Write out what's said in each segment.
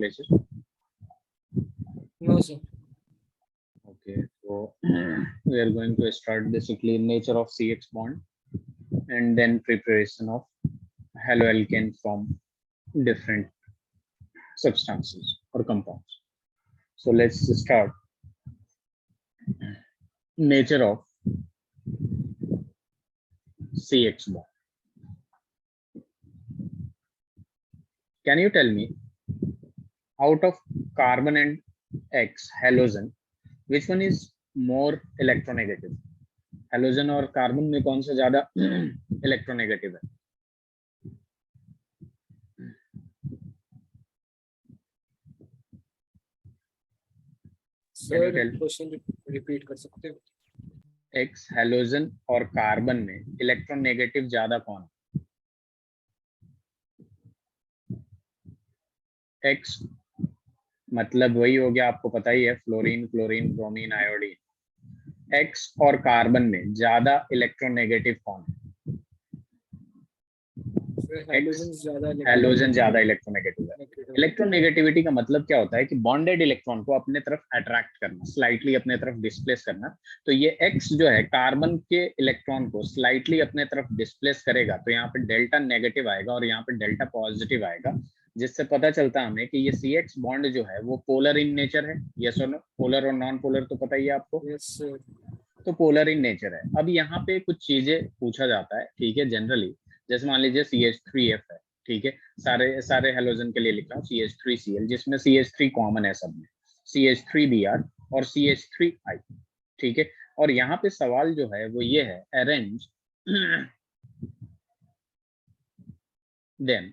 places? No, sir. Okay, so we are going to start basically nature of CX bond and then preparation of haloalkane from different substances or compounds. So let's start nature of CX bond. Can you tell me out of carbon and X halogen, which one is more electronegative? Halogen और carbon में कौन सा ज्यादा electronegative है? Sir question repeat कर सकते हो? X halogen और कार्बन में इलेक्ट्रोनेगेटिव ज्यादा कौन है? एक्स मतलब वही हो गया, आपको पता ही है, fluorine, chlorine, bromine, iodine. X और कार्बन में ज्यादा इलेक्ट्रोनेगेटिव कौन है? हेलोजन ज्यादा इलेक्ट्रोनेगेटिव है। इलेक्ट्रोनेगेटिविटी का मतलब क्या होता है कि बॉन्डेड इलेक्ट्रॉन को अपने तरफ अट्रैक्ट करना, स्लाइटली अपने तरफ डिस्प्लेस करना। तो ये एक्स जो है कार्बन के इलेक्ट्रॉन को स्लाइटली अपने तरफ डिस्प्लेस करेगा, तो यहाँ पे डेल्टा नेगेटिव आएगा और यहाँ पे डेल्टा पॉजिटिव आएगा, जिससे पता चलता है हमें कि ये सी एक्स बॉन्ड जो है वो पोलर इन नेचर है। यस और नो? पोलर और नॉन पोलर तो पता ही है आपको। यस। तो पोलर इन नेचर है। अब यहाँ पे कुछ चीजें पूछा जाता है, ठीक है, जनरली। जैसे मान लीजिए CH3F है, ठीक है, सारे हेलोजन के लिए लिख रहा हूँ CH3Cl, जिसमें CH3 कॉमन है सब में, CH3Br और CH3I, ठीक है। और यहाँ पे सवाल जो है वो ये है, arrange them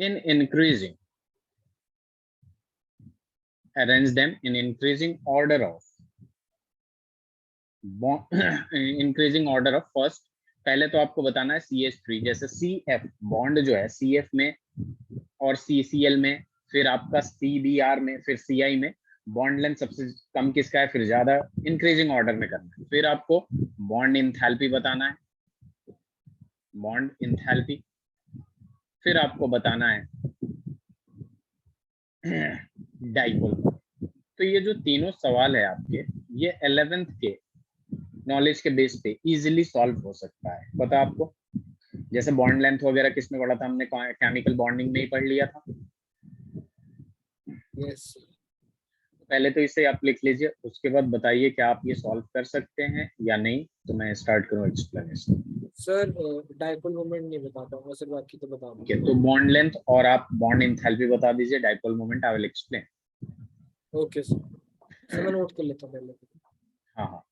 in increasing, arrange them in increasing order of increasing order of first। पहले तो आपको बताना है CH3, जैसे CF बॉन्ड जो है CF में और CCl में, फिर आपका CBr में, फिर CI में बॉन्ड लेंथ सबसे कम किसका है, फिर ज्यादा, इंक्रीजिंग ऑर्डर में करना है। फिर आपको बॉन्ड इंथैल्पी बताना है, बॉन्ड इंथैल्पी। फिर आपको बताना है डाइपोल। तो ये जो तीनों सवाल है आपके, ये 11th के नॉलेज के बेस पे इजीली सॉल्व हो सकता है। पता आपको, जैसे बॉन्ड लेंथ वगैरह किसमें पढ़ा था हमने, केमिकल बॉन्डिंग में ही पढ़ लिया था। यस। पहले तो इसे आप लिख लीजिए, उसके बाद बताइए क्या आप ये सॉल्व कर सकते हैं या नहीं, तो मैं स्टार्ट करूं एक्सप्लेनेशन। सर डाइपोल मोमेंट नहीं बता पाऊंगा सर, बाकी तो बता दूंगा। तो बॉन्ड लेंथ और आप बॉन्ड इंथैल्पी बता दीजिए, dipole moment I will explain. Okay sir, मैं नोट कर लेता हूं पहले। हाँ हाँ।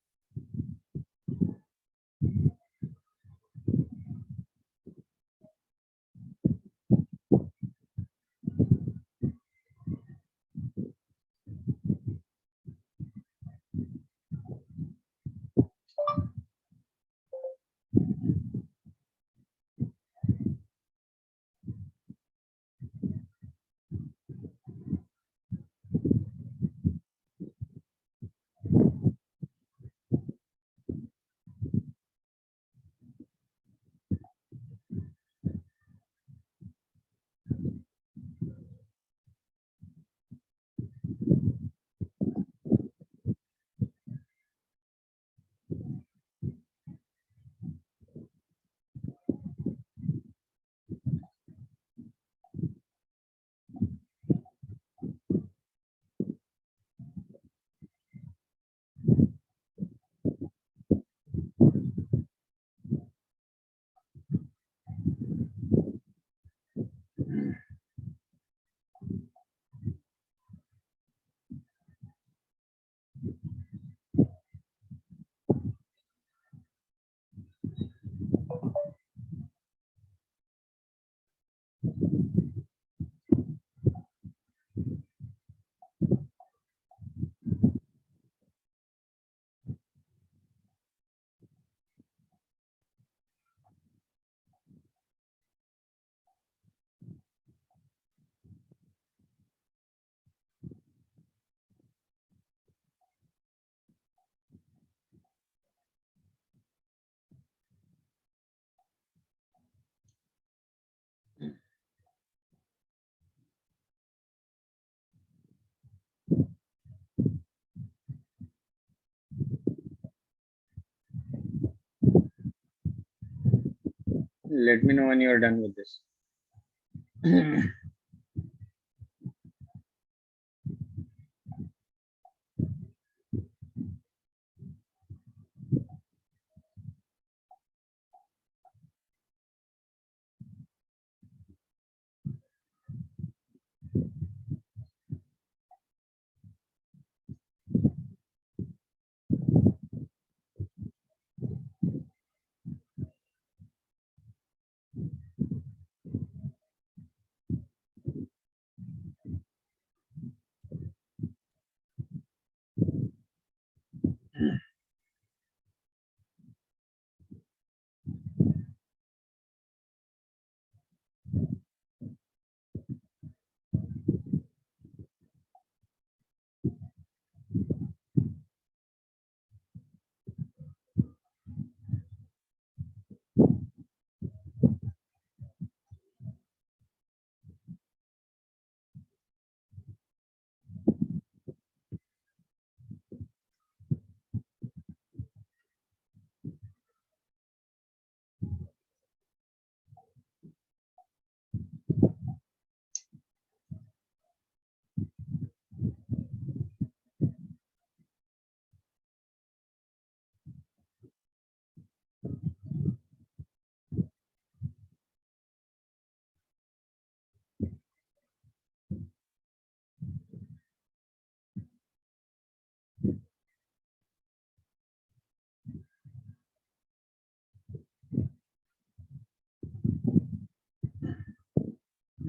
Let me know when you are done with this.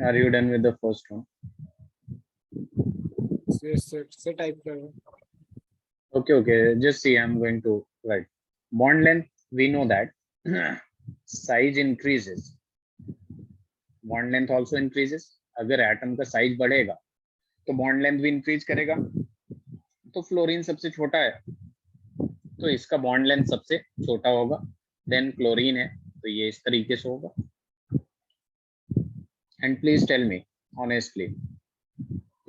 Are you done with the first one? से टाइप कर रहा हूँ. Okay. Just see, I'm going to write. Bond length, we know that. Size increases. Bond length also increases. अगर atom का size बढ़ेगा तो bond length भी increase करेगा. तो फ्लोरीन सबसे छोटा है तो इसका बॉन्ड लेंथ सबसे छोटा होगा. देन क्लोरीन है तो ये इस तरीके से होगा. And please tell me honestly,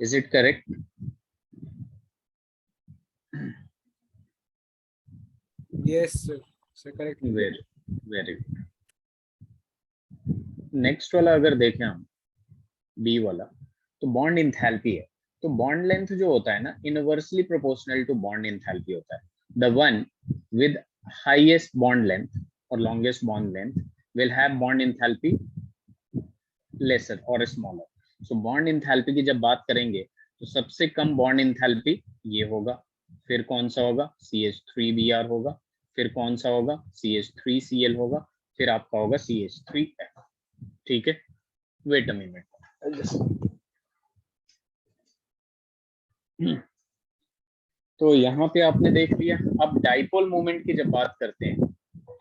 is it correct? Yes sir. So correct. Very good. Next वाला अगर देखें हम, बी वाला, तो बॉन्ड इंथैल्पी है. तो बॉन्ड लेंथ जो होता है ना, inversely proportional to bond enthalpy होता है. The one with highest bond length और longest bond length will have bond enthalpy lesser और स्मॉलर. सो बॉन्ड इंथैल्पी की जब बात करेंगे तो सबसे कम बॉन्ड इंथैल्पी ये होगा. फिर कौन सा होगा? CH3Br होगा. फिर कौन सा होगा? CH3Cl होगा. फिर आपका होगा CH3F. ठीक है, वेट अ मिनट. तो यहाँ पे आपने देख लिया. अब डाइपोल मोमेंट की जब बात करते हैं,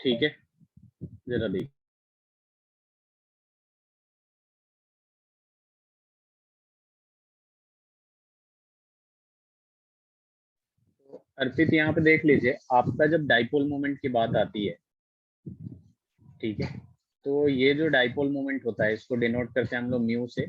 ठीक है, जरा देखिए. अर्पित यहाँ पे देख लीजिए, आपका जब डाइपोल मोमेंट की बात आती है, ठीक है, तो ये जो डाइपोल मोमेंट होता है इसको डिनोट करते हैं हम लोग म्यू से.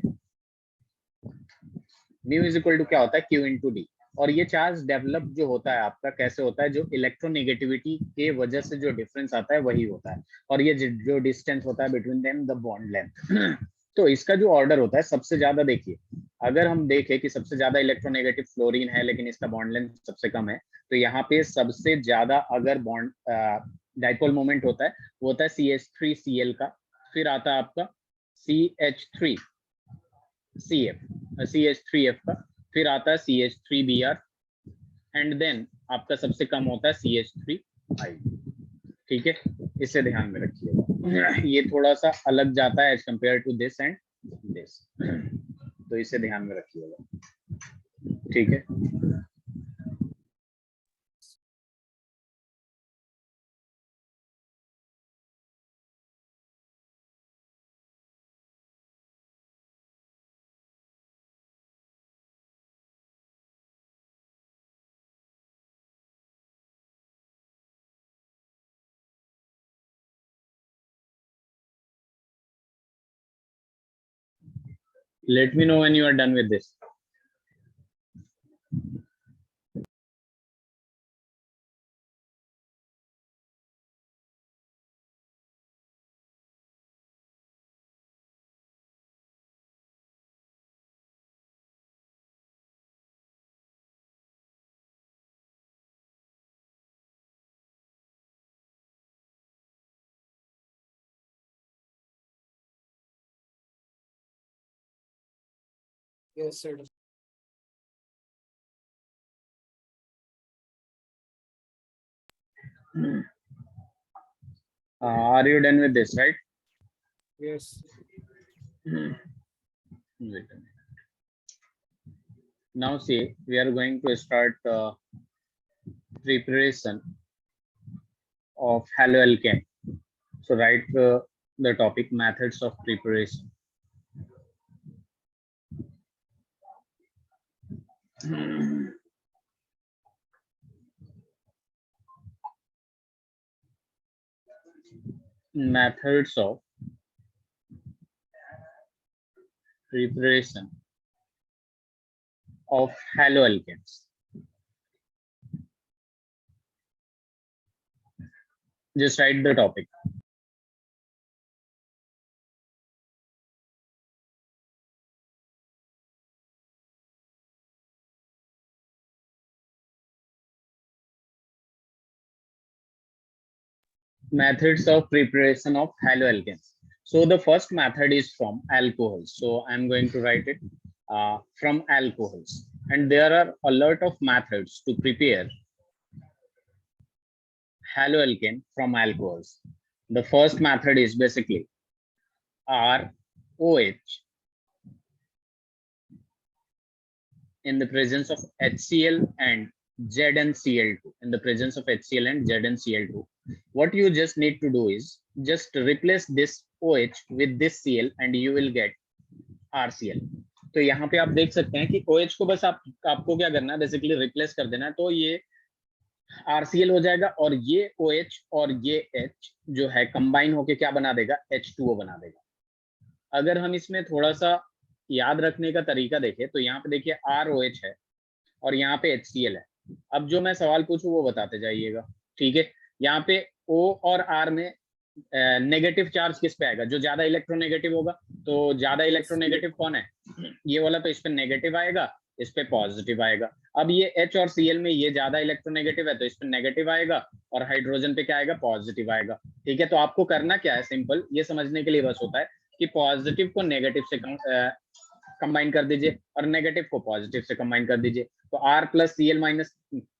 म्यू इज इक्वल टू क्या होता है? Q into D. और ये चार्ज डेवलप जो होता है आपका कैसे होता है? जो इलेक्ट्रोनेगेटिविटी के वजह से जो डिफरेंस आता है वही होता है. और ये जो डिस्टेंस होता है between them, the bond length. तो इसका जो ऑर्डर होता है, सबसे ज्यादा देखिए, अगर हम देखें कि सबसे ज्यादा इलेक्ट्रोनेगेटिव फ्लोरीन है लेकिन इसका बॉन्ड लेंथ सबसे कम है, तो यहाँ पे सबसे ज्यादा अगर बॉन्ड डाइपोल मोमेंट होता है वो होता है CH3Cl का. फिर आता है आपका CH3F का. फिर आता है CH3Br. एंड देन आपका सबसे कम होता है CH3I. ठीक है, इसे ध्यान में रखिएगा. ये थोड़ा सा अलग जाता है as compare to this and this, तो इसे ध्यान में रखिएगा. ठीक है. Let me know when you are done with this. Yes, sir. Are you done with this, right? Yes. Wait a minute. Now see, we are going to start preparation of haloalkane. So write the topic methods of preparation. Methods of preparation of haloalkanes. Just write the topic. Methods of preparation of haloalkanes. So the first method is from alcohols. So I'm going to write it from alcohols. And there are a lot of methods to prepare haloalkane from alcohols. The first method is basically ROH in the presence of HCl and ZnCl2. In the presence of HCl and ZnCl2, what you just need to do is just replace this OH with this Cl and you will get RCl. तो यहाँ पे आप देख सकते हैं कि OH को बस आपको क्या करना है, बेसिकली रिप्लेस कर देना है, तो ये RCl हो जाएगा और ये OH और ये H जो है कंबाइन होके क्या बना देगा, H2O बना देगा। अगर हम इसमें थोड़ा सा याद रखने का तरीका देखें तो यहाँ पे देखिए ROH है और यहाँ पे HCl है। अब जो मैं सवाल पूछूं वो बताते जाइएगा, ठीक है। यहाँ पे O और R में नेगेटिव चार्ज किस पे आएगा, जो ज्यादा इलेक्ट्रोनेगेटिव होगा। तो ज्यादा इलेक्ट्रोनेगेटिव कौन है, ये वाला, तो इस पे नेगेटिव आएगा, इस पे पॉजिटिव आएगा। अब ये H और Cl में ये ज्यादा इलेक्ट्रोनेगेटिव है तो इस पे नेगेटिव आएगा और हाइड्रोजन पे क्या आएगा, पॉजिटिव आएगा, ठीक है। तो आपको करना क्या है, सिंपल ये समझने के लिए बस होता है कि पॉजिटिव को नेगेटिव से कंबाइन कर दीजिए और नेगेटिव को पॉजिटिव से कंबाइन कर दीजिए। तो R plus Cl minus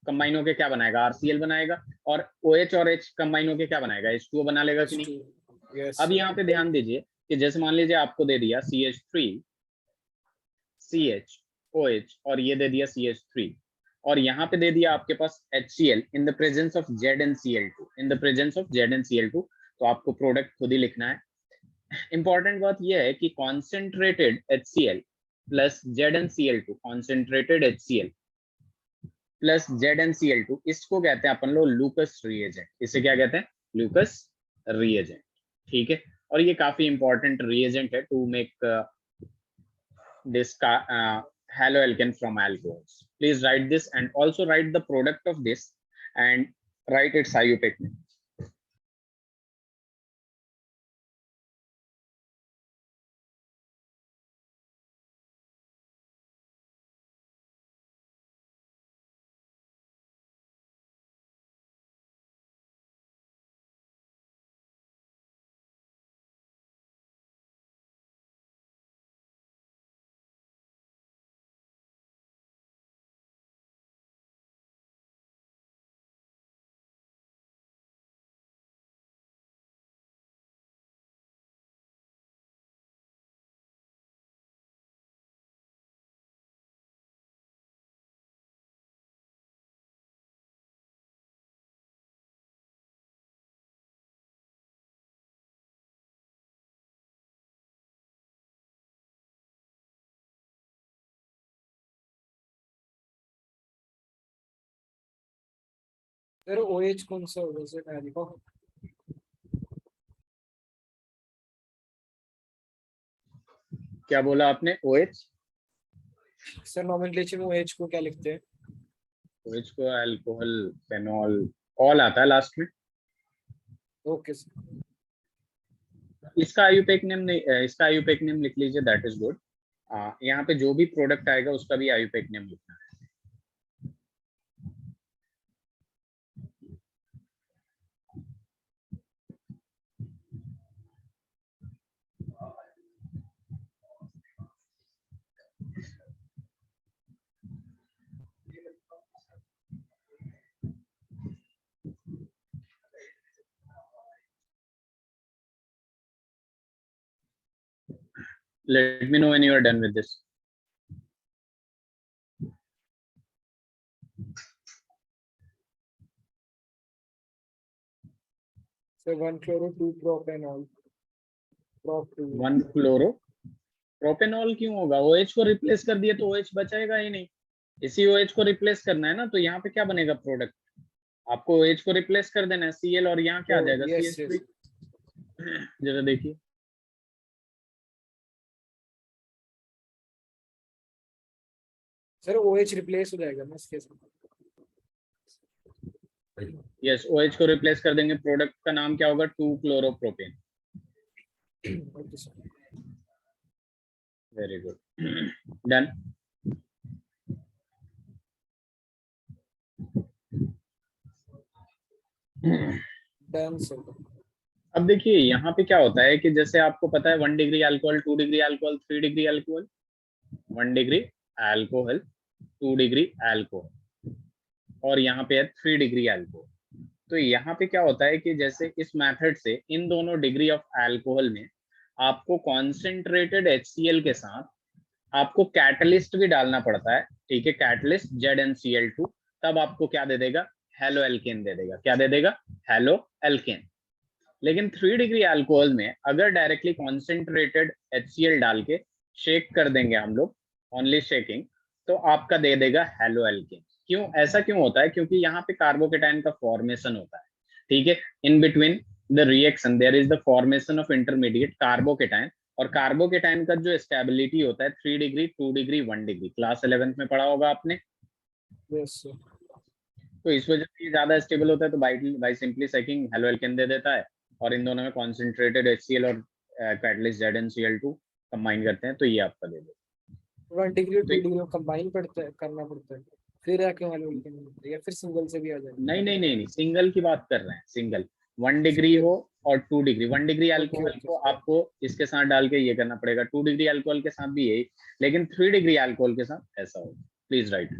combine होके क्या बनाएगा, RCl बनाएगा, और OH और H कंबाइन होके क्या बनाएगा, H2O बना लेगा कि नहीं। Yes, अब sir. यहाँ पे ध्यान दीजिए कि जैसे मान लीजिए आपको दे दिया CH3 CH और ये दे दिया CH3 और यहाँ पे दे दिया आपके पास HCl in the presence of ZnCl2, in the presence of ZnCl2, तो आपको प्रोडक्ट खुद ही लिखना है। इंपॉर्टेंट बात यह है कि concentrated HCl plus ZnCl2, concentrated HCl plus ZnCl2, इसको कहते हैं अपन लोग लूकस रिएजेंट। इसे क्या कहते हैं, लूकस रिएजेंट, ठीक है। और ये काफी इंपॉर्टेंट रिएजेंट है to make this haloalkane from alcohols. Please write this and also write the product of this and write its IUPAC name. Sir OH कौन सा होगा सर, अल्कोहल? क्या बोला आपने, OH? सर नॉमेनक्लेचर में OH को क्या लिखते हैं? OH को अल्कोहल, फेनॉल, ऑल आता है लास्ट में। Okay sir. इसका IUPAC नेम नहीं, इसका IUPAC नेम लिख लीजिए, दैट इज गुड। यहाँ पे जो भी प्रोडक्ट आएगा उसका भी IUPAC नेम लिखना है। Let me know when you are done with this. So 1-chloro 2-propanol. Prop 2. 1-chloro propanol क्यों होगा? OH को रिप्लेस कर दिए तो OH बचाएगा ही नहीं, इसी OH को रिप्लेस करना है ना, तो यहाँ पे क्या बनेगा प्रोडक्ट? आपको OH को रिप्लेस कर देना है Cl, और यहाँ क्या आ जाएगा? yes, CH3। जरा देखिए, सर OH रिप्लेस हो जाएगा ना इसके साथ। यस, OH को रिप्लेस कर देंगे, प्रोडक्ट का नाम क्या होगा? Two chloropropane. Okay sir, very good, done. Done sir. अब देखिए यहाँ पे क्या होता है कि जैसे आपको पता है 1 degree alcohol, 2 degree alcohol, 3 degree alcohol, 1 degree alcohol, 2 degree alcohol, और यहाँ पे है 3 डिग्री अल्कोहल। तो यहाँ पे क्या होता है कि जैसे इस मेथड से इन दोनों डिग्री ऑफ अल्कोहल में आपको कॉन्सेंट्रेटेड HCl के साथ आपको कैटलिस्ट भी डालना पड़ता है, ठीक है, कैटलिस्ट ZnCl2, तब आपको क्या दे देगा? हेलो एल्केन दे देगा। क्या दे देगा? Halo alkane. लेकिन 3 डिग्री अल्कोहल में अगर डायरेक्टली कॉन्सेंट्रेटेड HCl डाल के शेक कर देंगे हम लोग, ओनली शेकिंग, तो आपका दे देगा हेलो एल्केन। क्यों ऐसा क्यों होता है? क्योंकि यहाँ पे कार्बोकेटाइन का फॉर्मेशन होता है, ठीक है, in between the reaction there is the formation of intermediate carbocation, और कार्बोकेटाइन का जो स्टेबिलिटी होता है 3 degree, 2 degree, 1 degree, class 11th में पढ़ा होगा आपने। Yes sir. तो इस वजह से ज्यादा स्टेबल होता है, तो बाई सिंपली सेकिंग हेलो एल्केन दे देता है, और इन दोनों में कॉन्सेंट्रेटेड HCl और कैटलिस्ट ZnCl2 कंबाइन करते हैं, तो ये आपका दे देगा। 1 डिग्री 2 डिग्री में कंबाइन करना पड़ता है, फिर आके वाले या फिर सिंगल से भी आ जाएगा? नहीं नहीं नहीं नहीं, सिंगल की बात कर रहे हैं, सिंगल 1 डिग्री हो और 2 डिग्री, 1 डिग्री अल्कोहल को आपको इसके साथ डाल के ये करना पड़ेगा, 2 डिग्री अल्कोहल के साथ भी यही, लेकिन 3 डिग्री अल्कोहल के साथ ऐसा होगा। Please right.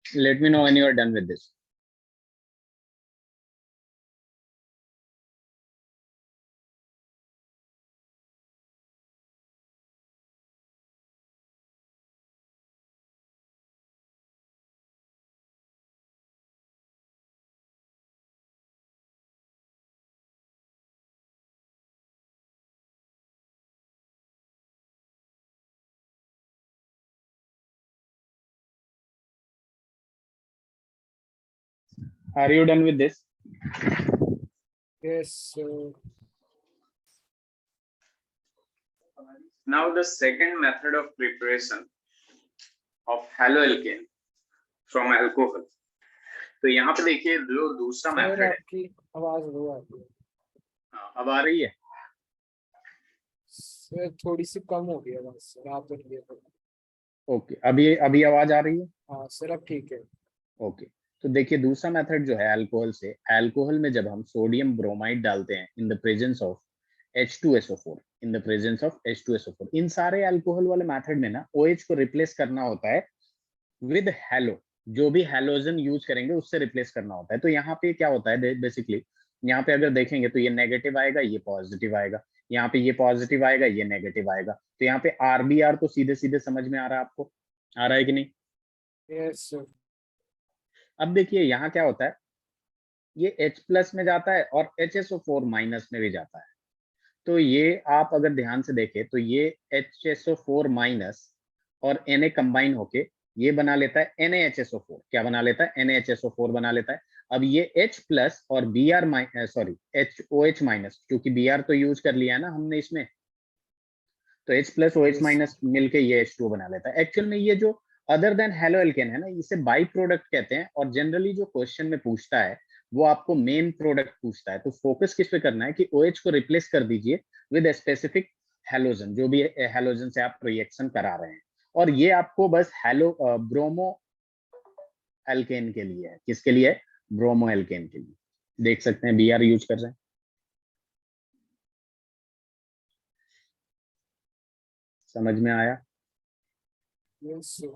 Let me know when you are done with this. Are you done with this? Yes sir. Now the second method of preparation of haloalkane from alcohol. तो यहाँ पे देखिए जो दूसरा मेथड है, आपकी आवाज लो आती है। अब आ रही है? सर थोड़ी सी कम हो गई आवाज सर, आप बोलिए। ओके, अभी आवाज आ रही है? हाँ सर अब ठीक है। ओके, तो देखिए दूसरा मेथड जो है अल्कोहल से, अल्कोहल में जब हम सोडियम ब्रोमाइड डालते हैं in the presence of H2SO4, in the presence of H2SO4, इन सारे अल्कोहल वाले मेथड में ना OH को रिप्लेस करना होता है विद हेलो, जो भी हेलोजन यूज करेंगे उससे रिप्लेस करना होता है। तो यहाँ पे क्या होता है बेसिकली, यहाँ पे अगर देखेंगे तो ये नेगेटिव आएगा, ये पॉजिटिव आएगा, यहाँ पे ये पॉजिटिव आएगा, ये नेगेटिव आएगा, तो यहाँ पे RBR तो सीधे सीधे समझ में आ रहा है आपको, आ रहा है कि नहीं? Yes sir. अब देखिए यहाँ क्या होता है, ये H+ में जाता है और HSO4- में भी जाता है। तो ये आप अगर ध्यान से देखें तो ये HSO4- और Na कंबाइन होके ये बना लेता है NaHSO4। क्या बना लेता है? NaHSO4 बना लेता है। अब ये H प्लस और Br minus, sorry OH minus, क्योंकि Br तो यूज कर लिया है ना हमने इसमें, तो H plus OH Yes. Minus मिलके ये H2 बना लेता है। एक्चुअल में ये जो अदर देन हेलो एल्केन है ना, इसे बाई प्रोडक्ट कहते हैं, और जनरली जो क्वेश्चन में पूछता है वो आपको मेन प्रोडक्ट पूछता है। तो फोकस किस पे करना है कि OH को रिप्लेस कर दीजिए विद स्पेसिफिक हेलोजन, जो भी हेलोजन से आप रिएक्शन करा रहे हैं, और ये आपको बस हेलो ब्रोमो एल्केन के लिए है। किसके लिए? ब्रोमो एल्केन के लिए। देख सकते हैं Br यूज कर रहे हैं। समझ में आया? Yes, sir.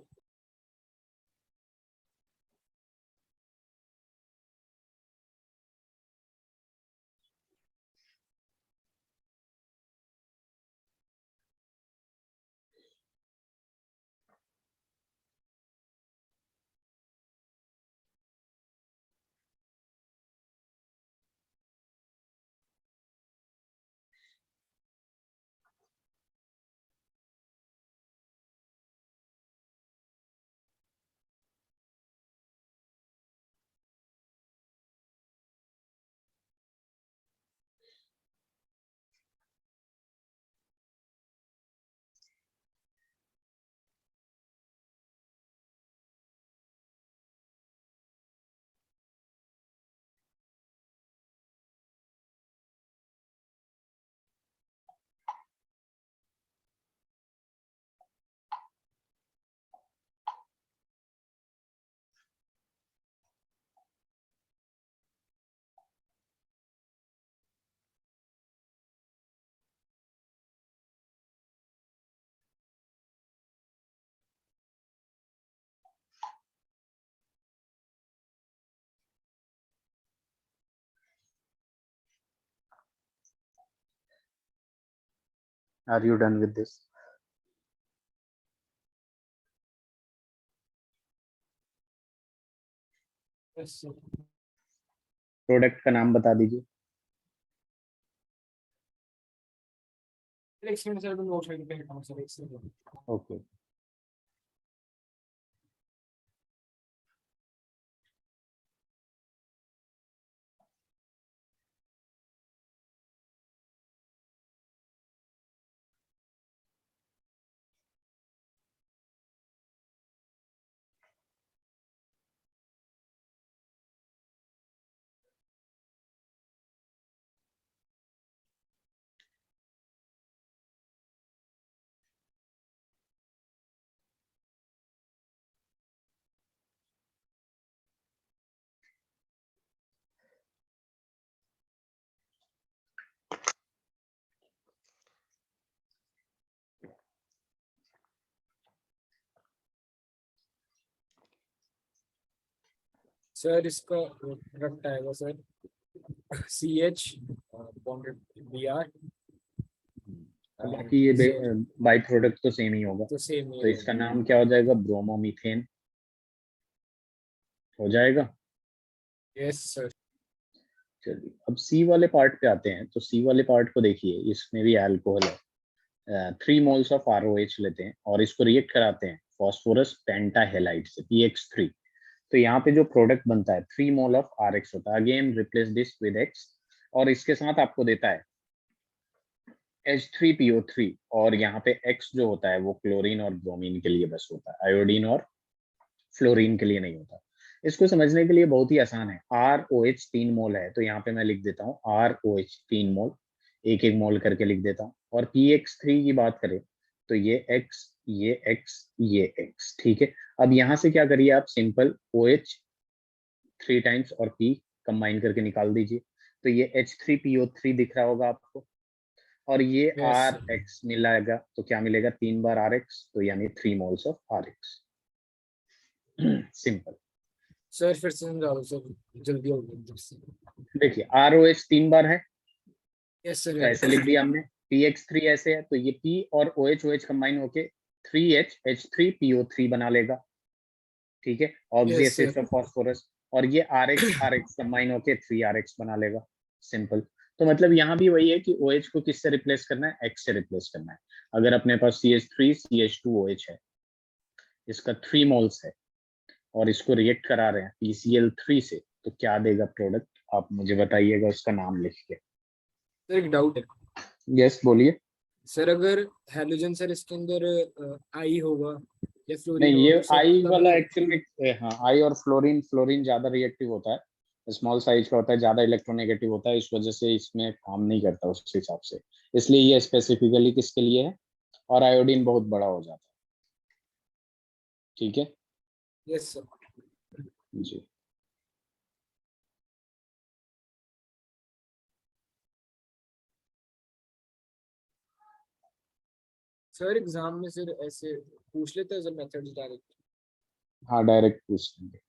Are you done with this? Yes, sir. Product का नाम बता दीजिए। एक सेकंड सर, नोट साइड पे लिखा हूं सर, एक सेकंड। ओके। सर इसका प्रोडक्ट आएगा सर CH बॉन्डेड Br, बाकी ये बाई प्रोडक्ट तो सेम ही होगा, तो सेम तो ही है। इसका नाम क्या हो जाएगा? ब्रोमोमीथेन हो जाएगा। Yes sir. चलिए अब सी वाले पार्ट पे आते हैं। तो सी वाले पार्ट को देखिए, इसमें भी अल्कोहल है। 3 मोल्स ऑफ ROH लेते हैं और इसको रिएक्ट कराते हैं फॉस्फोरस पेंटाहेलाइड से, PX3। तो यहाँ पे जो प्रोडक्ट बनता है 3 मोल ऑफ RX होता है। Again replace this with X, और इसके साथ आपको देता है H3PO3, और यहाँ पे X जो होता है वो क्लोरीन और ब्रोमीन के लिए बस होता है, आयोडीन और फ्लोरीन के लिए नहीं होता। इसको समझने के लिए बहुत ही आसान है। ROH 3 मोल है, तो यहाँ पे मैं लिख देता हूँ ROH 3 मोल, एक एक मोल करके लिख देता हूँ। और PX3 की बात करें तो ये X, ये X, ये X, ठीक है। अब यहाँ से क्या करिए आप, सिंपल OH 3 टाइम्स और P कंबाइन करके निकाल दीजिए। तो ये H3PO3 दिख रहा होगा आपको, और ये यस RX मिलाएगा तो क्या मिलेगा? 3 बार RX, तो यानी 3 moles of RX। Simple. Sir, फिर से समझा दो सर, जल्दी हो गई। देखिए ROH 3 बार है यस तो ऐसे लिख सर। दिया हमने। PX3 ऐसे है तो ये P और OH कंबाइन होके 3H H3PO3 बना लेगा, ठीक है, oxy yes acids sir. Of phosphorus. और ये RX कंबाइन होके 3RX बना लेगा, सिंपल। तो मतलब यहाँ भी वही है कि OH को किससे रिप्लेस करना है? X से रिप्लेस करना है। अगर अपने पास CH3 CH2OH है, इसका 3 मोल्स है, और इसको रिएक्ट करा रहे हैं PCl3 से, तो क्या देगा प्रोडक्ट, आप मुझे बताइएगा उसका नाम लिख के। सर एक डाउट है यस बोलिए। सर, अगर हेलोजन सर इसके अंदर आई होगा या फ्लोरीन नहीं, होगा ये तो सर आई तब वाला वो एक्चुअली, हाँ आई और फ्लोरीन, फ्लोरीन ज्यादा रिएक्टिव होता है, स्मॉल साइज का होता है, ज्यादा इलेक्ट्रोनेगेटिव होता है, इस वजह से इसमें काम नहीं करता उस हिसाब से, इसलिए ये स्पेसिफिकली किसके लिए है, और आयोडीन बहुत बड़ा हो जाता है। ठीक है यस सर। जी। सर एग्जाम में सर ऐसे पूछ लेते हैं सर मेथड्स डायरेक्ट। हाँ डायरेक्ट पूछ लेंगे।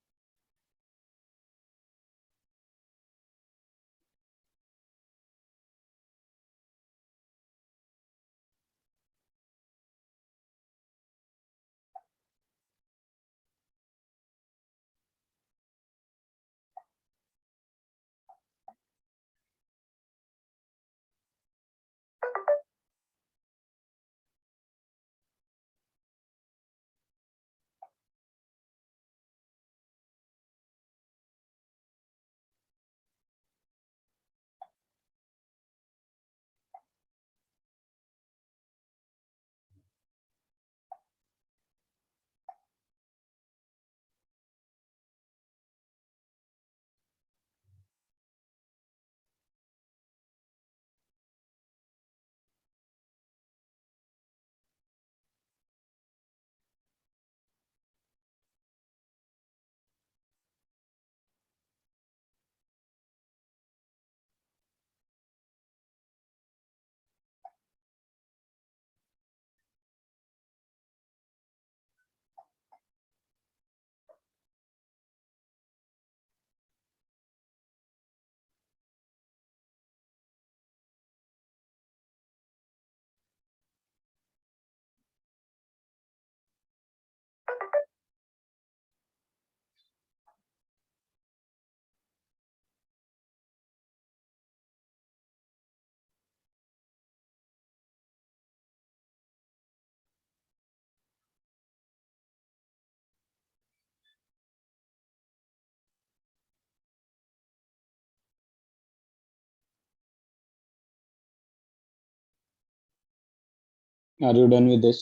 Are you done with this?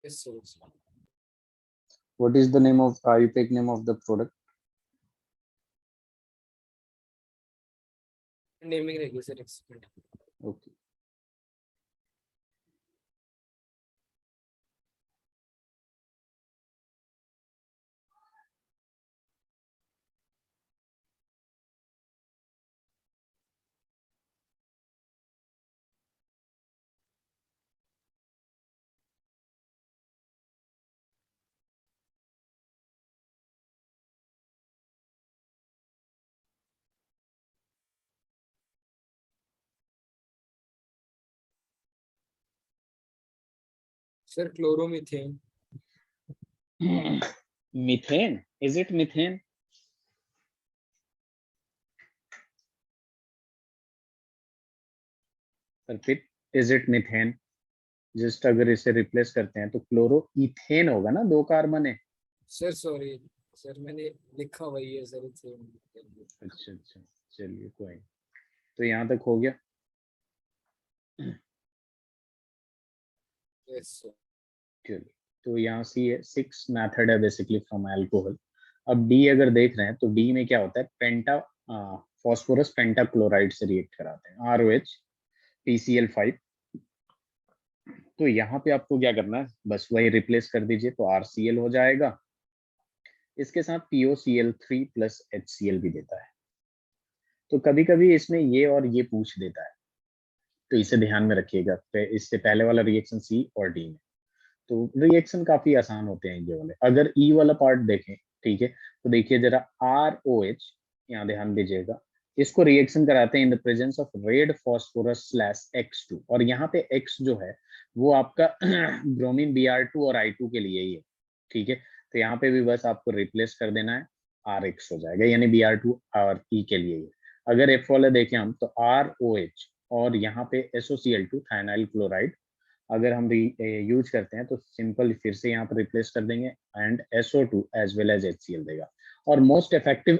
Yes sir. What is the name of, you take name of the product? Naming रहेगी sir experiment. Okay. Sir chloromethane. Methane, is it methane? Sir फिर is it methane? Just अगर इसे replace करते हैं तो chloro ethane होगा ना, 2 carbon है। सर सॉरी सर, मैंने लिखा वही है सर इथे। अच्छा अच्छा, चलिए कोई नहीं। तो यहाँ तक हो गया। Yes sir. चलिए, तो यहाँ सी है, 6 मेथड है बेसिकली फ्रॉम अल्कोहल। अब डी अगर देख रहे हैं तो डी में क्या होता है, पेंटा फॉस्फोरस पेंटाक्लोराइड से रिएक्ट कराते हैं, ROH PCl5। तो यहाँ पे आपको क्या करना है, बस वही रिप्लेस कर दीजिए तो RCl हो जाएगा। इसके साथ POCl3 प्लस HCl भी देता है। तो कभी कभी इसमें ये और ये पूछ देता है, तो इसे ध्यान में रखिएगा। इससे पहले वाला रिएक्शन सी और डी में, तो रिएक्शन काफी आसान होते हैं ये वाले। अगर ई वाला पार्ट देखें, ठीक है, तो देखिए जरा ROH, यहाँ ध्यान दीजिएगा, इसको रिएक्शन कराते हैं in the presence of red phosphorus slash X2, और यहाँ पे X जो है वो आपका ब्रोमीन Br2 और I2 के लिए ही है। ठीक है, तो यहाँ पे भी बस आपको रिप्लेस कर देना है, RX हो जाएगा, यानी Br2 और E के लिए ही। अगर F वाला देखें हम, तो ROH और यहाँ पे SOCl2 थायनाइल क्लोराइड, अगर हम यूज करते हैं तो सिंपल फिर से यहाँ पर रिप्लेस कर देंगे and SO2 as well as HCl देगा। और मोस्ट इफेक्टिव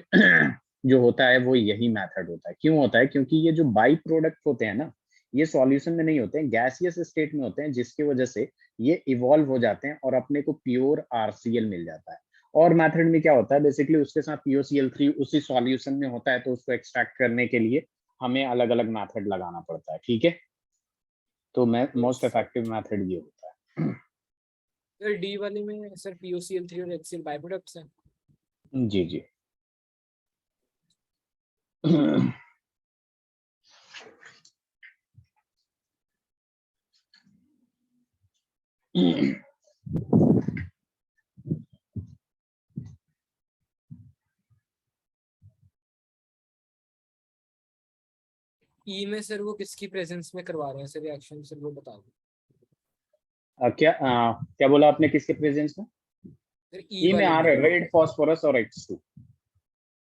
जो होता है वो यही मेथड होता है। क्यों होता है? क्योंकि ये जो बाई प्रोडक्ट होते हैं ना, ये सॉल्यूशन में नहीं होते हैं, गैसियस स्टेट में होते हैं, जिसकी वजह से ये इवॉल्व हो जाते हैं और अपने को प्योर RCl मिल जाता है। और मेथड में क्या होता है, बेसिकली उसके साथ POCl3 उसी सॉल्यूशन में होता है, तो उसको एक्सट्रैक्ट करने के लिए हमें अलग अलग मेथड लगाना पड़ता है। ठीक है, तो मोस्ट इफेक्टिव मेथड ये होता है। सर डी वाले में सर POCl3 और HCl बाय प्रोडक्ट्स हैं। जी जी। ई में सर वो किसकी प्रेजेंस में करवा रहे हैं सर रिएक्शन, सर वो बता दो। क्या बोला आपने, किसके प्रेजेंस में? सर ई ई में वाले आ में रहे रेड फॉस्फोरस और H2।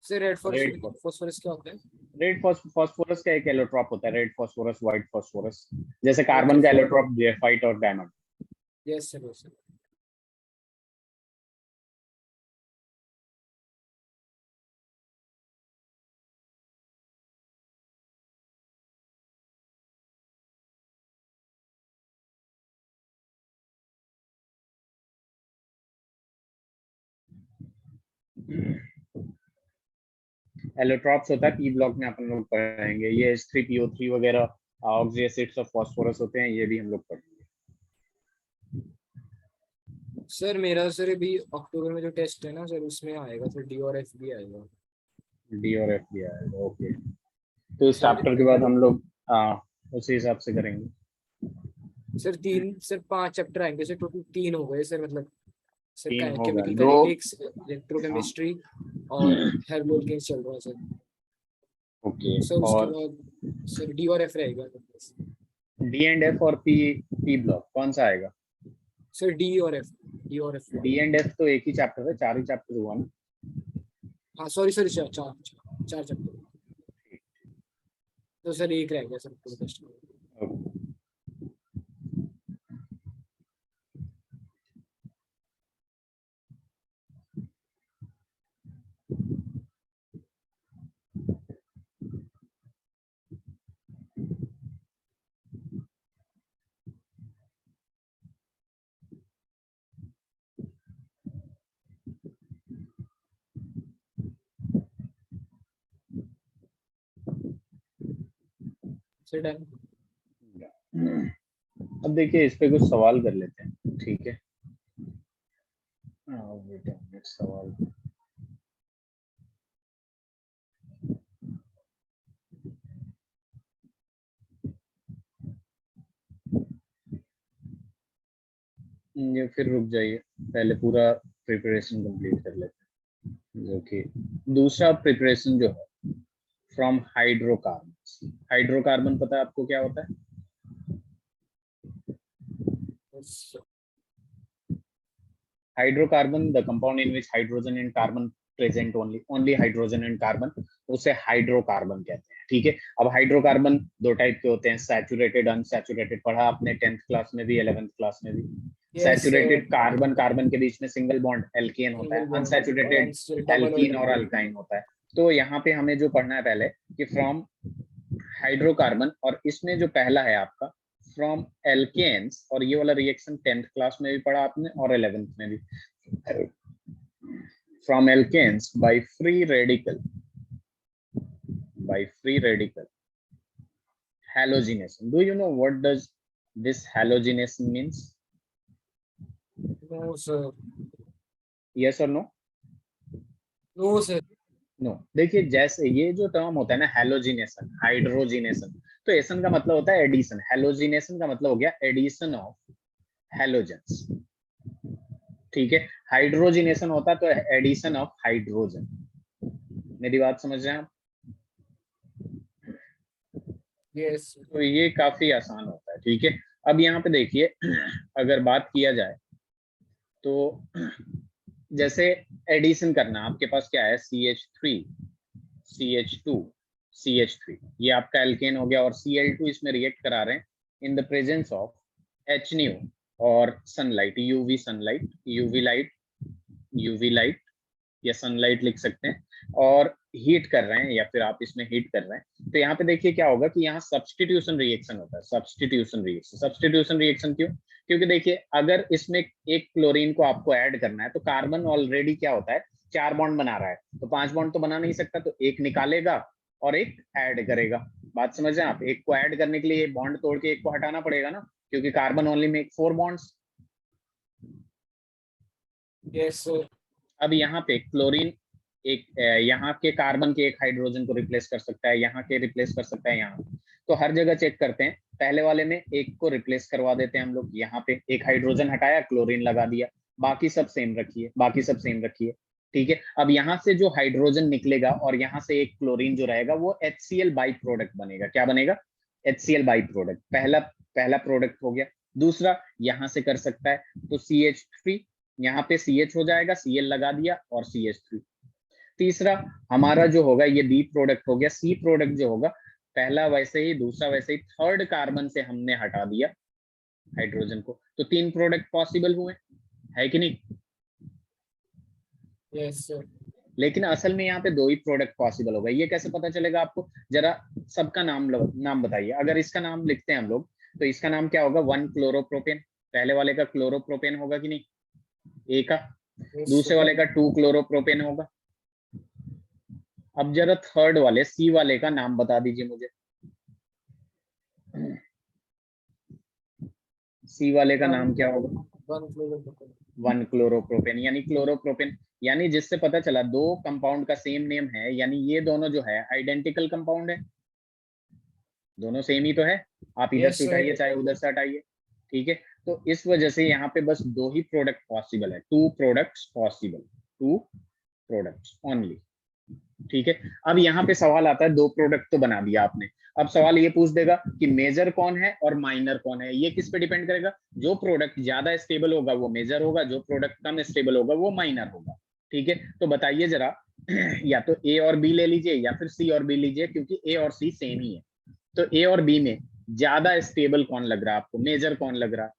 Sir red red phosphorus क्या होता है? रेड फॉस्फोरस का एक एलोट्रॉप होता है, रेड फॉस्फोरस, व्हाइट फॉस्फोरस, जैसे ओके कार्बन का सर, एलोट्रॉप ग्रेफाइट और diamond. Yes sir yes sir. Allotropes होता है P ब्लॉक में, अपन लोग पढ़ेंगे। ये H3PO3 वगैरह ऑक्सी एसिड्स ऑफ फॉस्फोरस होते हैं, ये भी हम लोग पढ़ेंगे। सर मेरा सर अभी अक्टूबर में जो टेस्ट है ना सर, उसमें आएगा सर डी और एफ भी आएगा। D और F भी आएगा। ओके, तो इस सर चैप्टर के बाद हम लोग उसी हिसाब से करेंगे। सर तीन सर 5 चैप्टर आएंगे सर, टोटल 3 हो गए सर, मतलब सर 3 होगा, केमिकल 2। काइनेटिक्स, इलेक्ट्रोकेमिस्ट्री और हेर्बोल्केन्स चल रहा है सर। ओके, सर उसके और बाद सर डी और एफ रहेगा D एंड F और P ब्लॉक कौन सा आएगा? सर। डी और एफ D एंड F तो एक ही चैप्टर है, 4 ही चैप्टर हुआ ना। हाँ सॉरी सर, चार चार चार चैप्टर, तो सर एक रह गया सर पूरे टेस्ट में। Sir done. अब देखिए इस पे कुछ सवाल कर लेते हैं, ठीक है? बेटा नेक्स्ट सवाल। ये फिर रुक जाइए, पहले पूरा प्रिपरेशन कंप्लीट कर लेते हैं। जो कि दूसरा प्रिपरेशन जो है फ्रॉम हाइड्रोकार्बन। हाइड्रोकार्बन पता है आपको क्या होता है? Hydrocarbon, the compound in which hydrogen and carbon present only hydrogen and carbon, उसे हाइड्रोकार्बन कहते हैं। ठीक है, अब हाइड्रोकार्बन 2 टाइप के होते हैं, सैचुरेटेड, अनसैचुरेटेड। पढ़ा आपने 10th क्लास में भी, 11th क्लास में भी। Yes sir, saturated carbon, carbon के बीच में सिंगल बॉन्ड एल्केन होता है। सिंगल बॉन्ड और अनसैचुरेटेड डबल एल्कीन और ऑर्बिटल। अल्काइन होता है। तो यहाँ पे हमें जो पढ़ना है पहले कि फ्रॉम हाइड्रोकार्बन, और इसमें जो पहला है आपका फ्रॉम एल्केन्स, और ये वाला रिएक्शन 10th क्लास में भी पढ़ा आपने और 11th में भी। From alkanes by free radical halogenation. Do you know what does this halogenation means? No sir, Yes or no? No sir. No. देखिए जैसे ये जो टर्म होता है ना, हेलोजिनेशन, हाइड्रोजिनेशन, तो एसन का मतलब होता है एडिशन, हेलोजिनेशन का मतलब हो गया एडिशन ऑफ हेलोजेंस। ठीक है, हाइड्रोजिनेशन होता है तो एडिशन ऑफ हाइड्रोजन। मेरी बात समझ रहे हैं आप? यस तो ये काफी आसान होता है। ठीक है, अब यहाँ पे देखिए अगर बात किया जाए तो जैसे एडिशन करना, आपके पास क्या है, CH3 CH2 CH3, ये आपका एल्केन हो गया, और Cl2 इसमें रिएक्ट करा रहे हैं in the presence of H nu और sunlight, UV sunlight, UV light या सनलाइट लिख सकते हैं, और हीट कर रहे हैं या फिर आप इसमें हीट कर रहे हैं, तो यहाँ पे देखिए क्या होगा कि यहाँ सब्सटीट्यूशन रिएक्शन होता है। सब्सटीट्यूशन रिएक्शन क्यों? क्योंकि देखिए अगर इसमें एक क्लोरीन को आपको ऐड करना है तो कार्बन ऑलरेडी क्या होता है, 4 बॉन्ड बना रहा है, तो 5 बॉन्ड तो बना नहीं सकता, तो एक निकालेगा और एक ऐड करेगा। बात समझ रहे हैं आप? एक को ऐड करने के लिए बॉन्ड तोड़ के एक को हटाना पड़ेगा ना, क्योंकि carbon only make 4 bonds. Yes sir. अब यहाँ पे क्लोरीन एक यहाँ के कार्बन के एक हाइड्रोजन को रिप्लेस कर सकता है, यहाँ के रिप्लेस कर सकता है, यहाँ। तो हर जगह चेक करते हैं, पहले वाले में एक को रिप्लेस करवा देते हैं हम लोग, यहाँ पे एक हाइड्रोजन हटाया, क्लोरीन लगा दिया, बाकी सब सेम रखिए, बाकी सब सेम रखिए। ठीक है, अब यहाँ से जो हाइड्रोजन निकलेगा और यहाँ से एक क्लोरीन जो रहेगा वो HCl बाई प्रोडक्ट बनेगा। क्या बनेगा? HCl by product. पहला पहला प्रोडक्ट हो गया। दूसरा यहाँ से कर सकता है, तो CH3, यहाँ पे CH हो जाएगा, Cl लगा दिया और CH3। तीसरा हमारा जो होगा ये B प्रोडक्ट हो गया। C प्रोडक्ट जो होगा, पहला वैसे ही, दूसरा वैसे ही, थर्ड कार्बन से हमने हटा दिया हाइड्रोजन को, तो 3 प्रोडक्ट पॉसिबल हुए, है कि नहीं? Yes sir. लेकिन असल में यहाँ पे 2 ही प्रोडक्ट पॉसिबल होगा। ये कैसे पता चलेगा आपको? जरा सबका नाम बताइए। अगर इसका नाम लिखते हैं हम लोग, तो इसका नाम क्या होगा? 1 क्लोरोप्रोपेन। पहले वाले का क्लोरोप्रोपेन होगा कि नहीं, ए का। यस दूसरे सर। वाले का 2 क्लोरोप्रोपेन होगा। अब जरा थर्ड वाले सी वाले का नाम बता दीजिए मुझे। सी वाले का नाम क्या होगा? 1 क्लोरोप्रोपेन। 1 क्लोरोप्रोपेन, यानी क्लोरोप्रोपेन। यानी जिससे पता चला 2 कंपाउंड का सेम नेम है, यानी ये दोनों जो है आइडेंटिकल कंपाउंड है, दोनों सेम ही तो है। आप इधर यस से सर। उठाइए चाहे उधर से हटाइए। ठीक है, तो इस वजह से यहाँ पे बस 2 ही प्रोडक्ट पॉसिबल है, 2 प्रोडक्ट्स पॉसिबल, 2 प्रोडक्ट्स ओनली। ठीक है, अब यहाँ पे सवाल आता है, 2 प्रोडक्ट तो बना दिया आपने, अब सवाल ये पूछ देगा कि मेजर कौन है और माइनर कौन है। ये किस पे डिपेंड करेगा? जो प्रोडक्ट ज्यादा स्टेबल होगा वो मेजर होगा, जो प्रोडक्ट कम स्टेबल होगा वो माइनर होगा। ठीक है, तो बताइए जरा या तो ए और बी ले लीजिए या फिर सी और बी लीजिए, क्योंकि ए और सी सेम ही है। तो ए और बी में ज्यादा स्टेबल कौन लग रहा है आपको, मेजर कौन लग रहा है?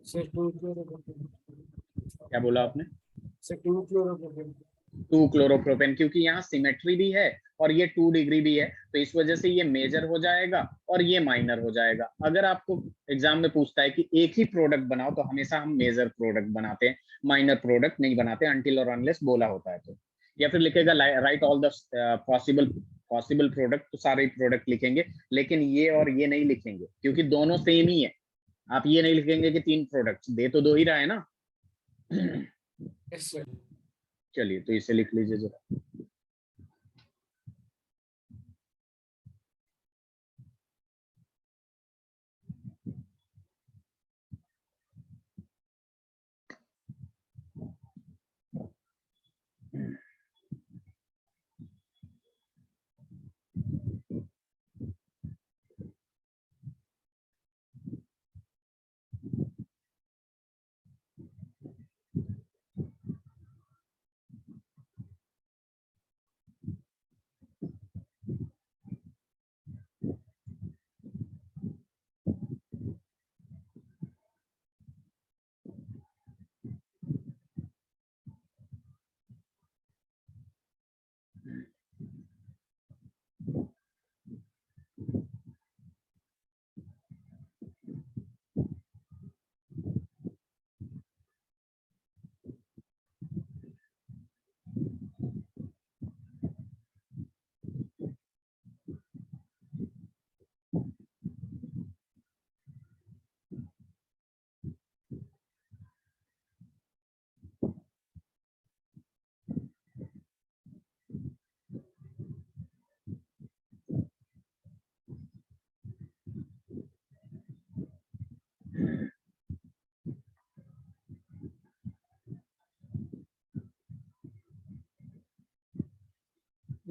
Sir 2 chloropropane. क्या बोला आपने? Sir 2 chloropropane. 2 क्लोरोप्रोपेन, क्योंकि यहाँ सिमेट्री भी है और ये 2 डिग्री भी है, तो इस वजह से ये मेजर हो जाएगा और ये माइनर हो जाएगा। अगर आपको एग्जाम में पूछता है कि एक ही प्रोडक्ट बनाओ, तो हमेशा हम मेजर प्रोडक्ट बनाते हैं, माइनर प्रोडक्ट नहीं बनाते, अनटिल और अनलेस बोला होता है तो। या फिर लिखेगा right all the possible possible product, तो सारे प्रोडक्ट लिखेंगे, लेकिन ये और ये नहीं लिखेंगे क्योंकि दोनों सेम ही है। आप ये नहीं लिखेंगे कि 3 प्रोडक्ट, दे तो 2 ही रहा है ना। Yes sir. चलिए, तो इसे लिख लीजिए जरा।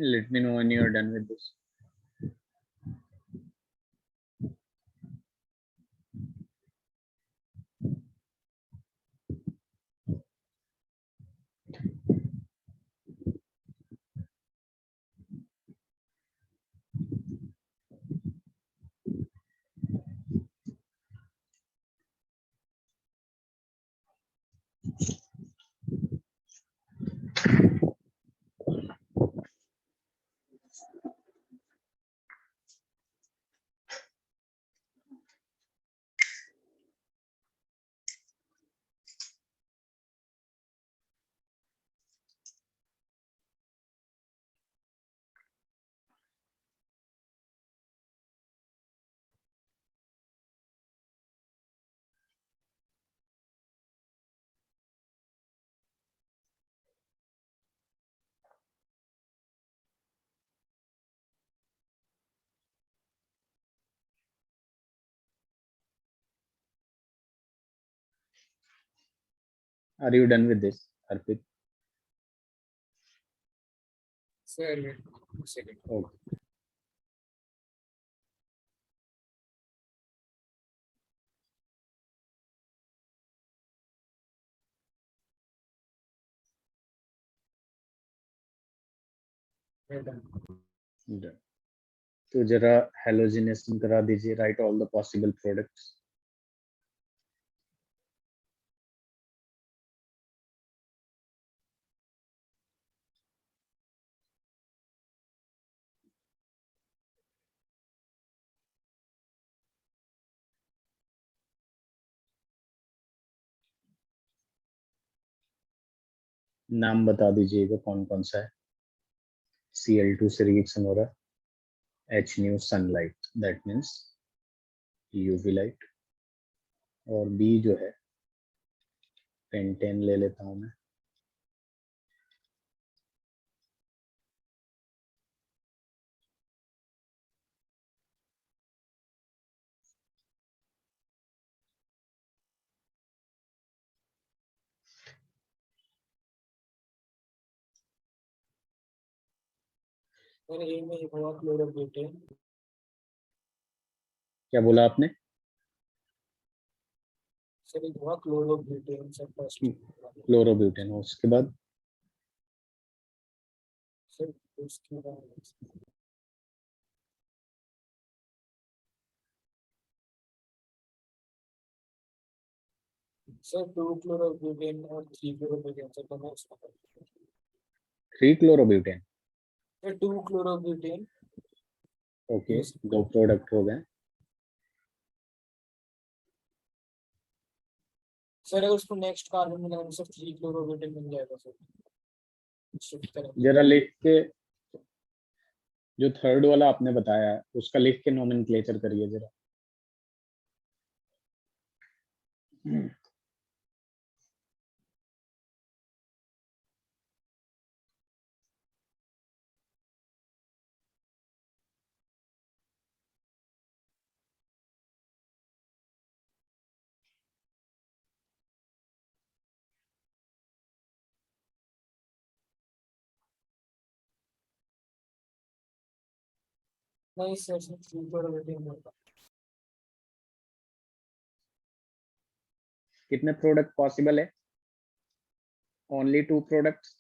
Let me know when you are done with this. Are you done with this, Arpit? Sir, wait a second. Okay. We're done. Done. तो जरा हेलोजिनेशन करा दीजिए. Right all the possible products. नाम बता दीजिएगा कौन कौन सा है. Cl2 से रिएक्शन हो रहा है. H new sunlight, that means UV light. और B जो है पेंटेन ले लेता हूं मैं. और ए में एक हुआ क्लोरोब्यूटेन. क्या बोला आपने? सर एक हुआ क्लोरोब्यूटेन सर फर्स्ट. क्लोरोब्यूटेन. उसके बाद सर उसके बाद सर 2 क्लोरोब्यूटेन और 3 क्लोरोब्यूटेन सर दोनों उसमें. 3 chlorobutane. Sir 2 chlorobutane. Okay, 2 product हो गए. सर अगर उसको नेक्स्ट कार्बन मिलाएंगे सर 3 क्लोरोब्यूटेन मिल जाएगा सर. शिफ्ट करेंगे. जरा लिख के जो थर्ड वाला आपने बताया है उसका लिख के नोमेनक्लेचर करिए जरा. नहीं सर 3 क्लोरोब्यूटेन होगा. कितने प्रोडक्ट पॉसिबल है? Only 2 products.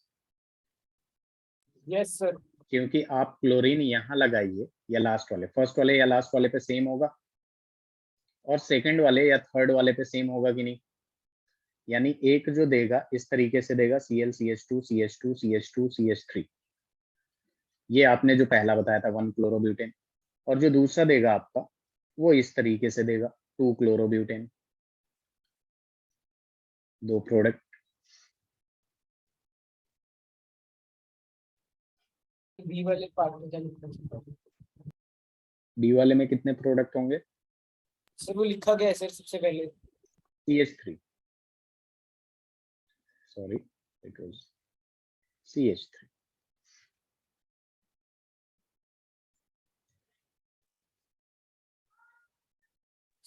Yes sir. क्योंकि आप क्लोरीन यहाँ लगाइए या लास्ट वाले, फर्स्ट वाले या लास्ट वाले पे सेम होगा और सेकंड वाले या थर्ड वाले पे सेम होगा कि नहीं. यानी एक जो देगा इस तरीके से देगा Cl CH2 CH2 CH2 CH3. ये आपने जो पहला बताया था 1 क्लोरोब्यूटेन. और जो दूसरा देगा आपका वो इस तरीके से देगा 2 क्लोरोब्यूटेन. 2 प्रोडक्ट. बी वाले पार्ट में क्या लिखना चाहिए? बी वाले में कितने प्रोडक्ट होंगे? सर वो लिखा गया है सर सबसे पहले. CH3. Sorry, it was CH3.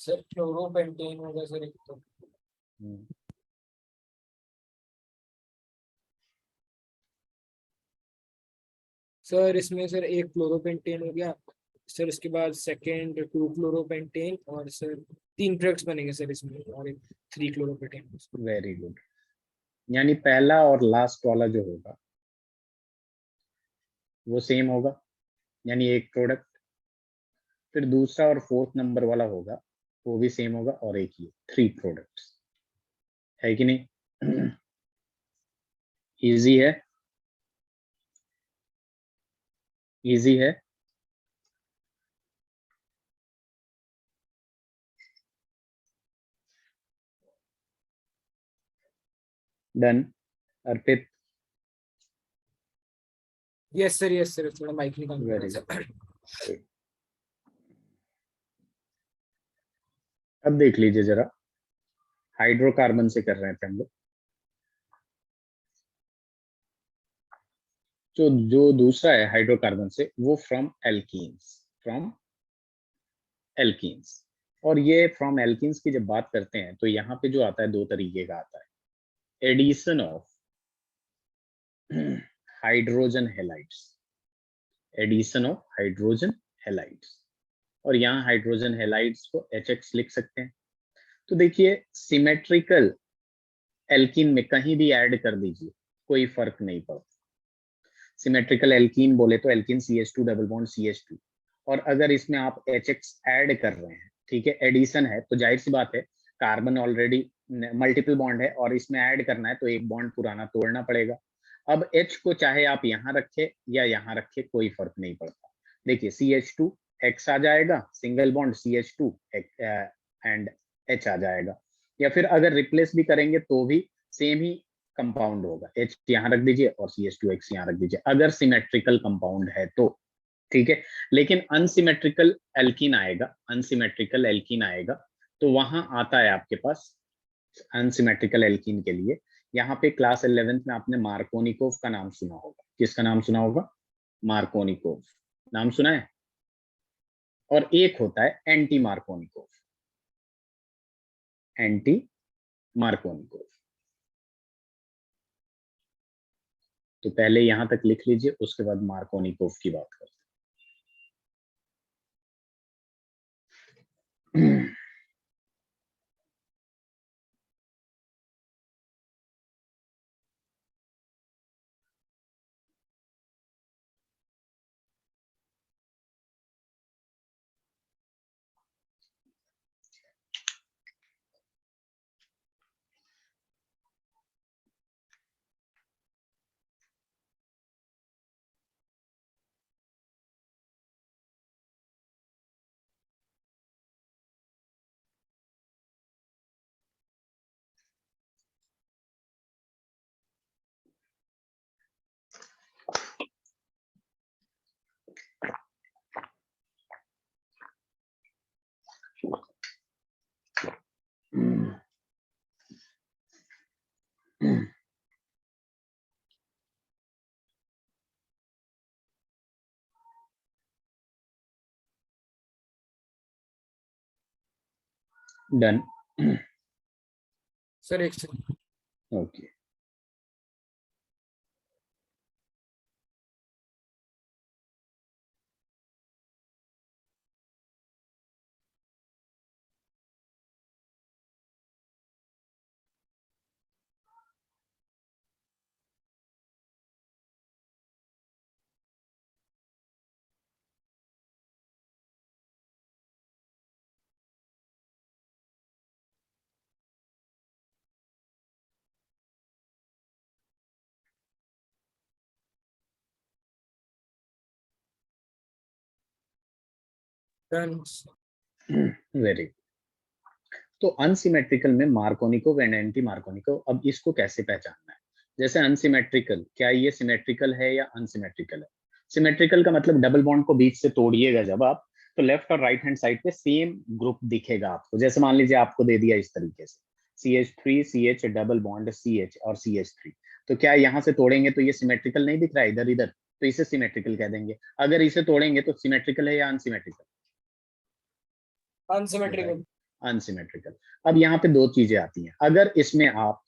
Sir chloropentane होगा सर एक तो. सर इसमें सर एक क्लोरोपेंटेन हो गया सर. इसके बाद सेकंड 2 क्लोरोपेंटेन और सर 3 ड्रग्स बनेंगे सर इसमें और एक 3 क्लोरोपेंटेन. Very good. यानी पहला और लास्ट वाला जो होगा वो सेम होगा, यानी एक प्रोडक्ट. फिर दूसरा और फोर्थ नंबर वाला होगा वो भी सेम होगा और एक ही 3 प्रोडक्ट्स. है कि नहीं? इजी है. इजी है। डन। अर्पित। यस सर थोड़ा माइक निकाल वेरी सर। गुड। अब देख लीजिए जरा, हाइड्रोकार्बन से कर रहे थे हम लोग। जो जो दूसरा है हाइड्रोकार्बन से, वो फ्रॉम एल्कीन्स। और ये फ्रॉम एल्कीन्स की जब बात करते हैं तो यहाँ पे जो आता है दो तरीके का आता है। Addition of hydrogen halides, addition of hydrogen halides. और यहाँ हाइड्रोजन हेलाइड्स को HX लिख सकते हैं। तो देखिए सिमेट्रिकल एल्कीन में कहीं भी ऐड कर दीजिए, कोई फर्क नहीं पड़ता। सिमेट्रिकल एल्कीन बोले तो alkene CH2 double bond CH2। और अगर इसमें आप HX ऐड कर रहे हैं, ठीक है, एडिशन है, तो जाहिर सी बात है कार्बन ऑलरेडी मल्टीपल बॉन्ड है और इसमें ऐड करना है तो एक बॉन्ड पुराना तोड़ना पड़ेगा। अब H को चाहे आप यहाँ रखे या यहाँ रखे, कोई फर्क नहीं पड़ता। देखिए CH2 X आ जाएगा, single bond CH2 and H आ जाएगा। या फिर अगर रिप्लेस भी करेंगे तो भी सेम ही कंपाउंड होगा, H यहाँ रख दीजिए और CH2X यहाँ रख दीजिए, अगर सिमेट्रिकल कंपाउंड है तो। ठीक है, लेकिन अनसिमेट्रिकल एल्कीन आएगा तो वहां आता है आपके पास अनसिमेट्रिकल एल्कीन के लिए। यहाँ पे क्लास 11th में आपने मार्कोनिकोव का नाम सुना होगा। किसका नाम सुना होगा? मार्कोनिकोव नाम सुना है। और एक होता है एंटी मार्कोनिकोव। तो पहले यहां तक लिख लीजिए, उसके बाद मार्कोनिकोव की बात करते हैं। डन। सर एक सेकंड। ओके। डन। वेरी। तो अनसिमेट्रिकल में मार्कोनिकोव एंड एंटी मार्कोनिकोव, अब इसको कैसे पहचानना है? जैसे अनसिमेट्रिकल, क्या ये सिमेट्रिकल है या अनसिमेट्रिकल है? सिमेट्रिकल का मतलब डबल बॉन्ड को बीच से तोड़िएगा जब आप, तो लेफ्ट और राइट हैंड साइड पे सेम ग्रुप दिखेगा आपको। जैसे मान लीजिए आपको दे दिया इस तरीके से CH3 CH double bond CH और CH3, तो क्या यहाँ से तोड़ेंगे तो ये सिमेट्रिकल नहीं दिख रहा है इधर इधर, तो इसे सिमेट्रिकल कह देंगे। अगर इसे तोड़ेंगे तो सिमेट्रिकल है या अनसिमेट्रिकल? अनसिमेट्रिकल। अनसिमेट्रिकल। अब यहाँ पे दो चीजें आती हैं। अगर इसमें आप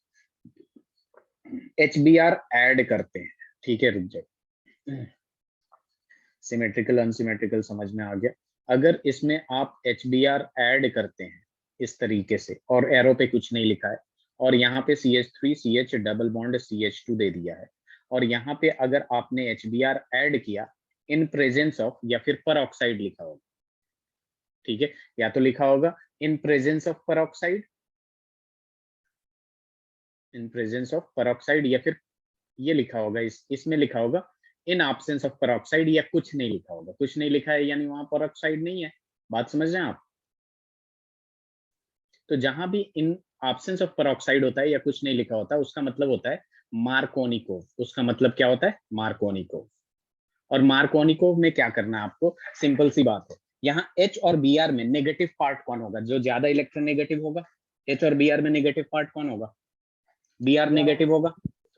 HBr ऐड करते हैं, ठीक है, रुक जाए, सिमेट्रिकल अनसिमेट्रिकल समझ में आ गया। अगर इसमें आप HBr ऐड करते हैं इस तरीके से, और एरो पे कुछ नहीं लिखा है, और यहाँ पे CH3 CH double bond CH2 दे दिया है, और यहाँ पे अगर आपने HBr ऐड किया इन प्रेजेंस ऑफ, या फिर पर ऑक्साइड लिखा होगा, ठीक है, या तो लिखा होगा इन प्रेजेंस ऑफ पर ऑक्साइड, इन प्रेजेंस ऑफ पर ऑक्साइड, या फिर ये लिखा होगा इसमें लिखा होगा इन एब्सेंस ऑफ पेरोक्साइड, या कुछ नहीं लिखा होगा, कुछ नहीं लिखा है यानी वहां पेरोक्साइड नहीं है। बात समझ रहे हैं आप? तो जहां भी इन एब्सेंस ऑफ पेरोक्साइड होता है या कुछ नहीं लिखा होता, उसका मतलब होता है मार्कोनिकोव। उसका मतलब क्या होता है? मार्कोनिकोव। और मार्कोनिकोव में क्या करना है आपको? सिंपल सी बात है, यहाँ H और Br में नेगेटिव पार्ट कौन होगा? जो ज्यादा इलेक्ट्रोनेगेटिव होगा। H और Br में नेगेटिव पार्ट कौन होगा? Br नेगेटिव होगा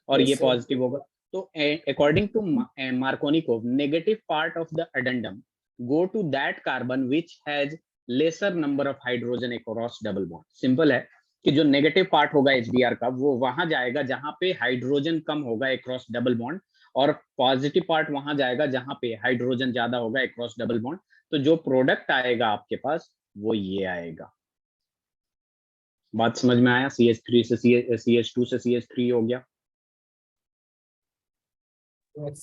और ये Yes, sir. पॉजिटिव होगा। तो according to Markovnikov, negative part of the addendum go to that carbon which has lesser number of hydrogen across double bond. Simple है कि जो नेगेटिव पार्ट होगा HBr का, वो वहां जाएगा जहां पे हाइड्रोजन कम होगा अक्रॉस डबल बॉन्ड, और पॉजिटिव पार्ट वहां जाएगा जहां पे हाइड्रोजन ज्यादा होगा अक्रॉस डबल बॉन्ड। तो जो प्रोडक्ट आएगा आपके पास वो ये आएगा। बात समझ में आया? CH3 से CH2 से CH3 हो गया। Yes.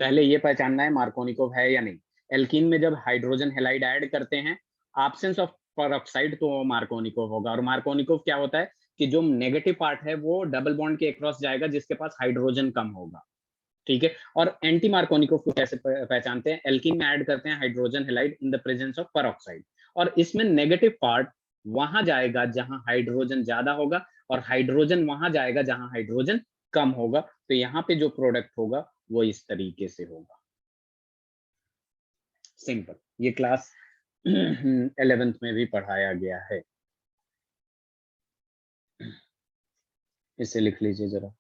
पहले ये पहचानना है मार्कोनिकोव है या नहीं। एल्कीन में जब हाइड्रोजन हैलाइड ऐड करते हैं, एब्सेंस ऑफ पेरोक्साइड, तो वो मार्कोनिकोव होगा। और मार्कोनिकोव क्या होता है कि जो नेगेटिव पार्ट है वो डबल बॉन्ड के अक्रॉस जाएगा जिसके पास हाइड्रोजन कम होगा। ठीक है। और एंटी मार्कोनिकोव को कैसे पहचानते हैं? एल्कीन में ऐड करते हैं hydrogen halide in the presence of peroxide, और इसमें नेगेटिव पार्ट वहां जाएगा जहां हाइड्रोजन ज्यादा होगा, और हाइड्रोजन वहां जाएगा जहां हाइड्रोजन कम होगा। तो यहाँ पे जो प्रोडक्ट होगा वो इस तरीके से होगा। सिंपल। ये क्लास 11th में भी पढ़ाया गया है। इसे लिख लीजिए जरा।